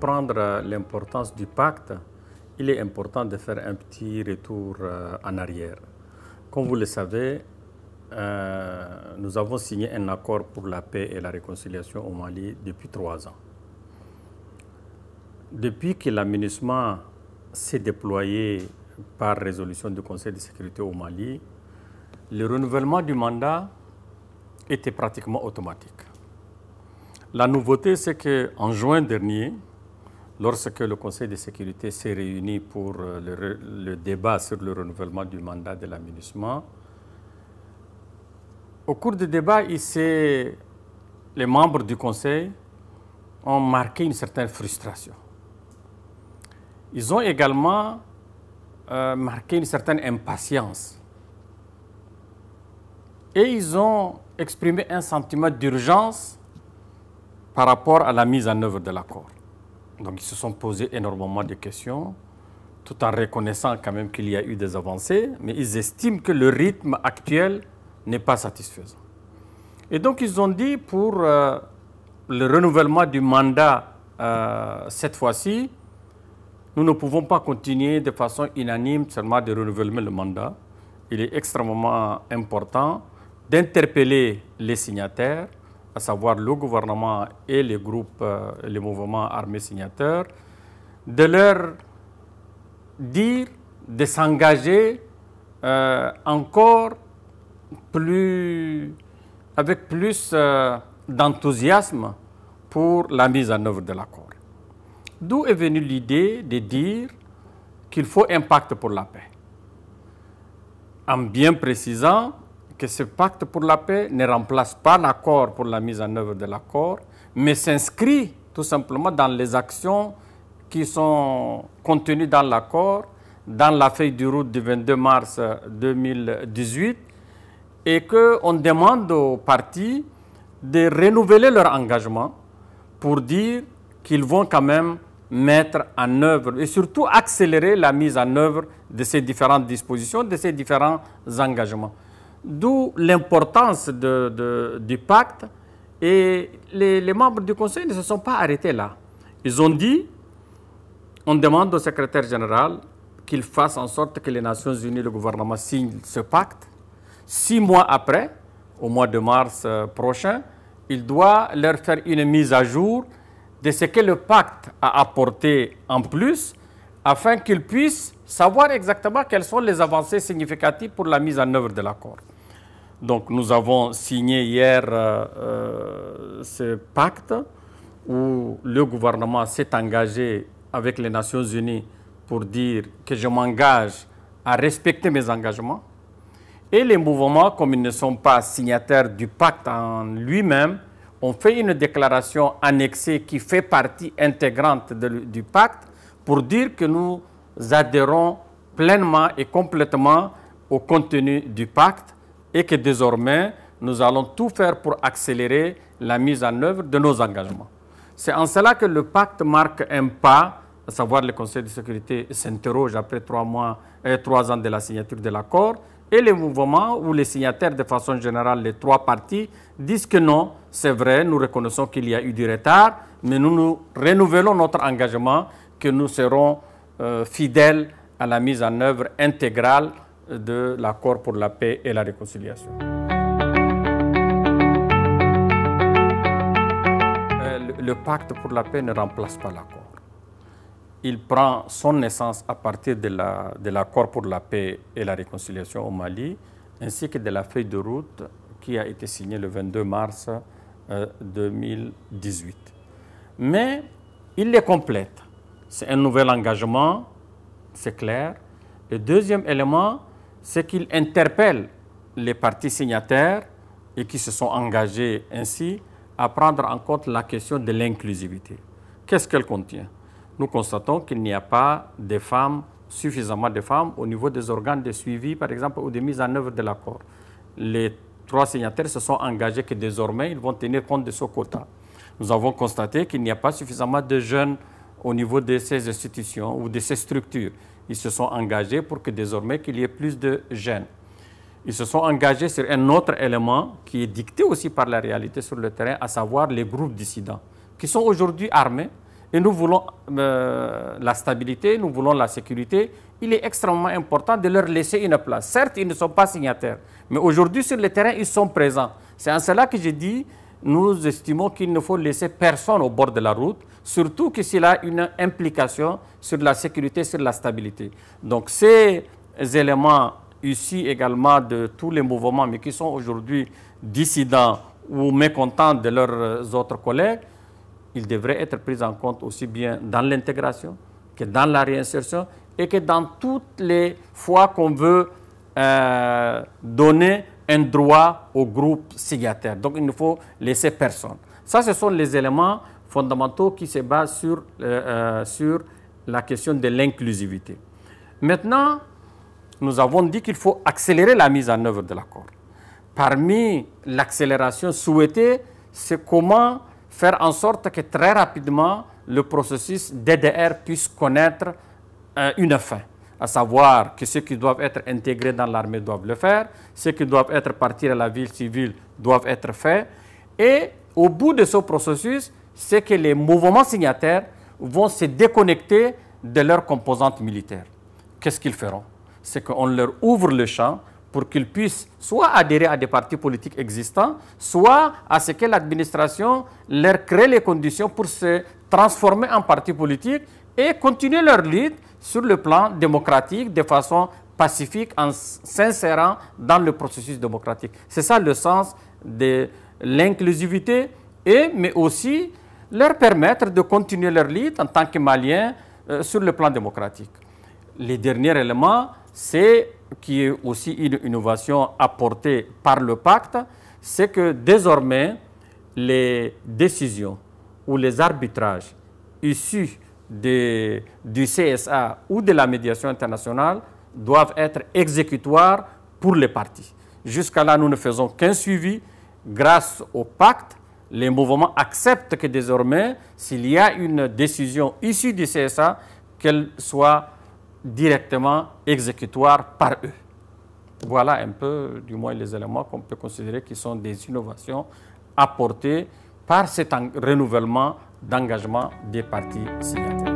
comprendre l'importance du pacte, il est important de faire un petit retour en arrière. Comme vous le savez, nous avons signé un accord pour la paix et la réconciliation au Mali depuis 3 ans. Depuis que l'aménagement s'est déployé par résolution du Conseil de sécurité au Mali, le renouvellement du mandat était pratiquement automatique. La nouveauté, c'est qu'en juin dernier, lorsque le Conseil de sécurité s'est réuni pour le débat sur le renouvellement du mandat de l'aménagement, au cours du débat, les membres du Conseil ont marqué une certaine frustration. Ils ont également marqué une certaine impatience. Et ils ont exprimé un sentiment d'urgence par rapport à la mise en œuvre de l'accord. Donc ils se sont posés énormément de questions, tout en reconnaissant quand même qu'il y a eu des avancées, mais ils estiment que le rythme actuel n'est pas satisfaisant. Et donc ils ont dit pour le renouvellement du mandat cette fois-ci, nous ne pouvons pas continuer de façon unanime seulement de renouveler le mandat. Il est extrêmement important d'interpeller les signataires, à savoir le gouvernement et les groupes, les mouvements armés signataires, de leur dire de s'engager encore avec plus d'enthousiasme pour la mise en œuvre de l'accord. D'où est venue l'idée de dire qu'il faut un pacte pour la paix, en bien précisant que ce pacte pour la paix ne remplace pas l'accord pour la mise en œuvre de l'accord, mais s'inscrit tout simplement dans les actions qui sont contenues dans l'accord, dans la feuille de route du 22 mars 2018, et qu'on demande aux partis de renouveler leur engagement pour dire qu'ils vont quand même mettre en œuvre et surtout accélérer la mise en œuvre de ces différentes dispositions, de ces différents engagements. D'où l'importance du pacte. Et les membres du Conseil ne se sont pas arrêtés là. Ils ont dit, on demande au secrétaire général qu'il fasse en sorte que les Nations Unies, le gouvernement, signent ce pacte. 6 mois après, au mois de mars prochain, il doit leur faire une mise à jour de ce que le pacte a apporté en plus, afin qu'ils puissent savoir exactement quelles sont les avancées significatives pour la mise en œuvre de l'accord. Donc nous avons signé hier ce pacte où le gouvernement s'est engagé avec les Nations Unies pour dire que je m'engage à respecter mes engagements. Et les mouvements, comme ils ne sont pas signataires du pacte en lui-même, ont fait une déclaration annexée qui fait partie intégrante du pacte pour dire que nous adhérons pleinement et complètement au contenu du pacte et que désormais, nous allons tout faire pour accélérer la mise en œuvre de nos engagements. C'est en cela que le pacte marque un pas, à savoir le Conseil de sécurité s'interroge après 3 ans de la signature de l'accord, et les mouvements ou les signataires de façon générale, les 3 parties, disent que non, c'est vrai, nous reconnaissons qu'il y a eu du retard, mais nous renouvelons notre engagement que nous serons fidèles à la mise en œuvre intégrale de l'accord pour la paix et la réconciliation. Le pacte pour la paix ne remplace pas l'accord. Il prend son naissance à partir de l'accord pour la paix et la réconciliation au Mali, ainsi que de la feuille de route qui a été signée le 22 mars 2018. Mais il les complète. C'est un nouvel engagement, c'est clair. Le deuxième élément, c'est qu'il interpelle les partis signataires et qui se sont engagés ainsi à prendre en compte la question de l'inclusivité. Qu'est-ce qu'elle contient? Nous constatons qu'il n'y a pas de femmes, suffisamment de femmes au niveau des organes de suivi, par exemple, ou de mise en œuvre de l'accord. Les 3 signataires se sont engagés que désormais, ils vont tenir compte de ce quota. Nous avons constaté qu'il n'y a pas suffisamment de jeunes au niveau de ces institutions ou de ces structures. Ils se sont engagés pour que désormais, qu'il y ait plus de jeunes. Ils se sont engagés sur un autre élément qui est dicté aussi par la réalité sur le terrain, à savoir les groupes dissidents, qui sont aujourd'hui armés et nous voulons la stabilité, nous voulons la sécurité, il est extrêmement important de leur laisser une place. Certes, ils ne sont pas signataires, mais aujourd'hui, sur le terrain, ils sont présents. C'est en cela que je dis, nous estimons qu'il ne faut laisser personne au bord de la route, surtout que s'il a une implication sur la sécurité, sur la stabilité. Donc, ces éléments issus également de tous les mouvements, mais qui sont aujourd'hui dissidents ou mécontents de leurs autres collègues, ils devraient être pris en compte aussi bien dans l'intégration que dans la réinsertion et que dans toutes les fois qu'on veut donner un droit au groupe signataire. Donc, il ne faut laisser personne. Ça, ce sont les éléments fondamentaux qui se basent sur la question de l'inclusivité. Maintenant, nous avons dit qu'il faut accélérer la mise en œuvre de l'accord. Parmi l'accélération souhaitée, c'est comment faire en sorte que très rapidement, le processus DDR puisse connaître une fin. À savoir que ceux qui doivent être intégrés dans l'armée doivent le faire, ceux qui doivent être partis à la vie civile doivent être faits. Et au bout de ce processus, c'est que les mouvements signataires vont se déconnecter de leurs composantes militaires. Qu'est-ce qu'ils feront? C'est qu'on leur ouvre le champ pour qu'ils puissent soit adhérer à des partis politiques existants, soit à ce que l'administration leur crée les conditions pour se transformer en parti politique et continuer leur lutte sur le plan démocratique de façon pacifique en s'insérant dans le processus démocratique. C'est ça le sens de l'inclusivité, mais aussi leur permettre de continuer leur lutte en tant que Maliens sur le plan démocratique. Le dernier élément, c'est qui est aussi une innovation apportée par le pacte, c'est que désormais, les décisions ou les arbitrages issus du CSA ou de la médiation internationale doivent être exécutoires pour les partis. Jusqu'à là, nous ne faisons qu'un suivi. Grâce au pacte, les mouvements acceptent que désormais, s'il y a une décision issue du CSA, qu'elle soit directement exécutoire par eux. Voilà un peu, du moins, les éléments qu'on peut considérer qui sont des innovations apportées par cet renouvellement d'engagement des partis signataires.